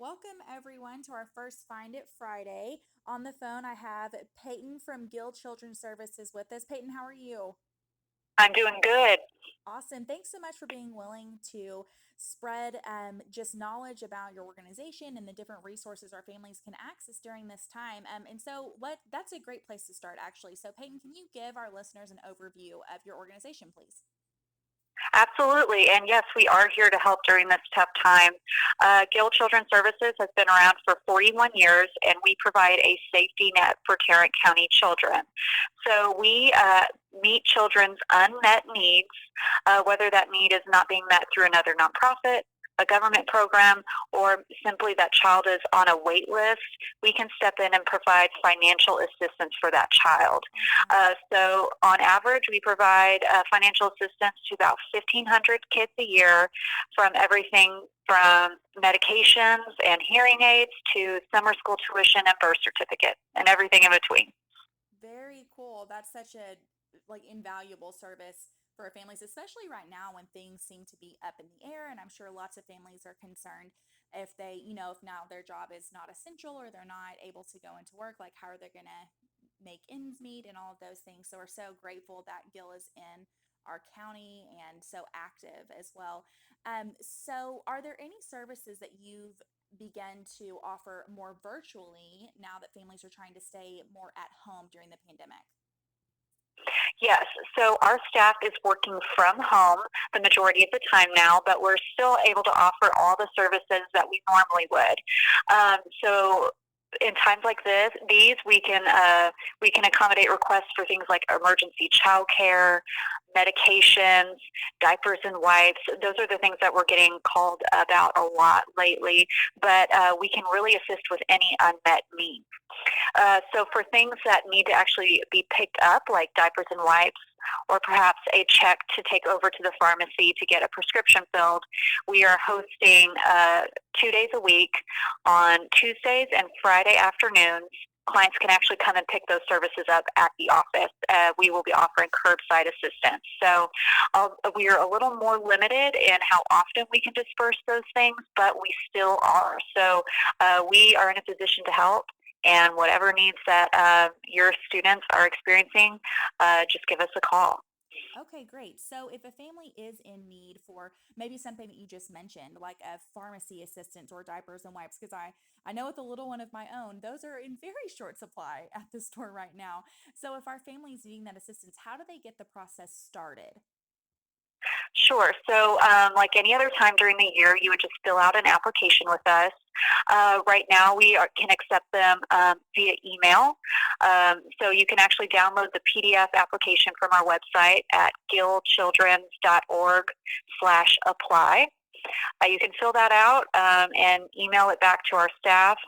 Welcome everyone to our first Find It Friday. On the phone, I have Peyton from Gill Children's Services with us. Peyton, how are you? I'm doing good. Awesome. Thanks so much for being willing to spread just knowledge about your organization and the different resources our families can access during this time. That's a great place to start, actually. So, Peyton, can you give our listeners an overview of your organization, please? Absolutely. And yes, we are here to help during this tough time. Gill Children's Services has been around for 41 years, and we provide a safety net for Tarrant County children. So we meet children's unmet needs, whether that need is not being met through another nonprofit, a government program, or simply that child is on a wait list. We can step in and provide financial assistance for that child. Awesome. So on average, we provide financial assistance to about 1,500 kids a year, from everything from medications and hearing aids to summer school tuition and birth certificate and everything in between. Very cool. That's such a invaluable service for families, especially right now when things seem to be up in the air. And I'm sure lots of families are concerned if if now their job is not essential or they're not able to go into work, like how are they going to make ends meet and all of those things. So we're so grateful that Gill is in our county and so active as well. So are there any services that you've begun to offer more virtually now that families are trying to stay more at home during the pandemic? Yes, so our staff is working from home the majority of the time now, but we're still able to offer all the services that we normally would. So in times like these we can accommodate requests for things like emergency child care, medications, diapers and wipes. Those are the things that we're getting called about a lot lately. But we can really assist with any unmet needs. So for things that need to actually be picked up, like diapers and wipes, or perhaps a check to take over to the pharmacy to get a prescription filled, we are hosting 2 days a week on Tuesdays and Friday afternoons. Clients can actually come and pick those services up at the office. We will be offering curbside assistance. So we are a little more limited in how often we can disperse those things, but we still are. So we are in a position to help. And whatever needs that your students are experiencing, just give us a call. Okay, great. So if a family is in need for maybe something that you just mentioned, like a pharmacy assistance or diapers and wipes, because I know with a little one of my own, those are in very short supply at the store right now. So if our family is needing that assistance, how do they get the process started? Sure. So, like any other time during the year, you would just fill out an application with us. Right now, can accept them via email. So you can actually download the PDF application from our website at gillchildrens.org/apply. You can fill that out and email it back to our staff,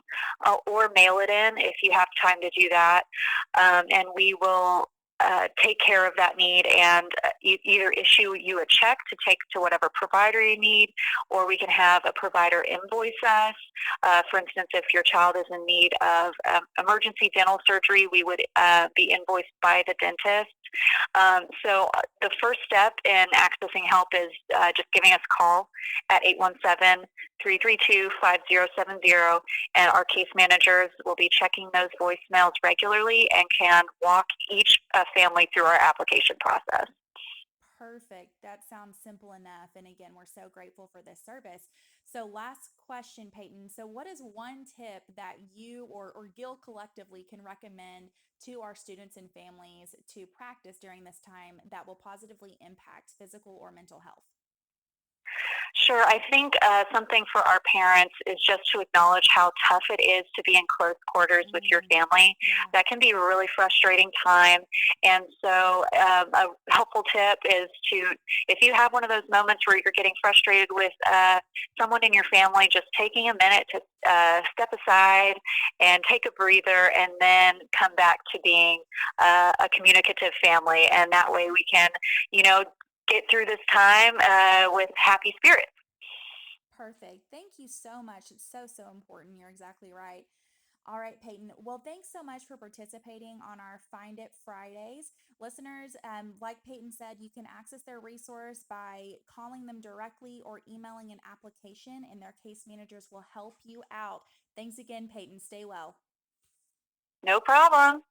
or mail it in if you have time to do that. And we will take care of that need and either issue you a check to take to whatever provider you need, or we can have a provider invoice us. For instance, if your child is in need of emergency dental surgery, we would be invoiced by the dentist. So the first step in accessing help is just giving us a call at 817-332-5070, and our case managers will be checking those voicemails regularly and can walk each family through our application process. Perfect. That sounds simple enough. And again, we're so grateful for this service. So, last question, Peyton. So, what is one tip that you or Gil collectively can recommend to our students and families to practice during this time that will positively impact physical or mental health? Sure. I think something for our parents is just to acknowledge how tough it is to be in close quarters with your Mm, family. yeah. That can be a really frustrating time. And so, a helpful tip is to, if you have one of those moments where you're getting frustrated with someone in your family, just taking a minute to step aside and take a breather, and then come back to being a communicative family. And that way we can, you know, get through this time with happy spirits. Perfect. Thank you so much. It's so, so important. You're exactly right. All right, Peyton. Well, thanks so much for participating on our Find It Fridays. Listeners, like Peyton said, you can access their resource by calling them directly or emailing an application, and their case managers will help you out. Thanks again, Peyton. Stay well. No problem.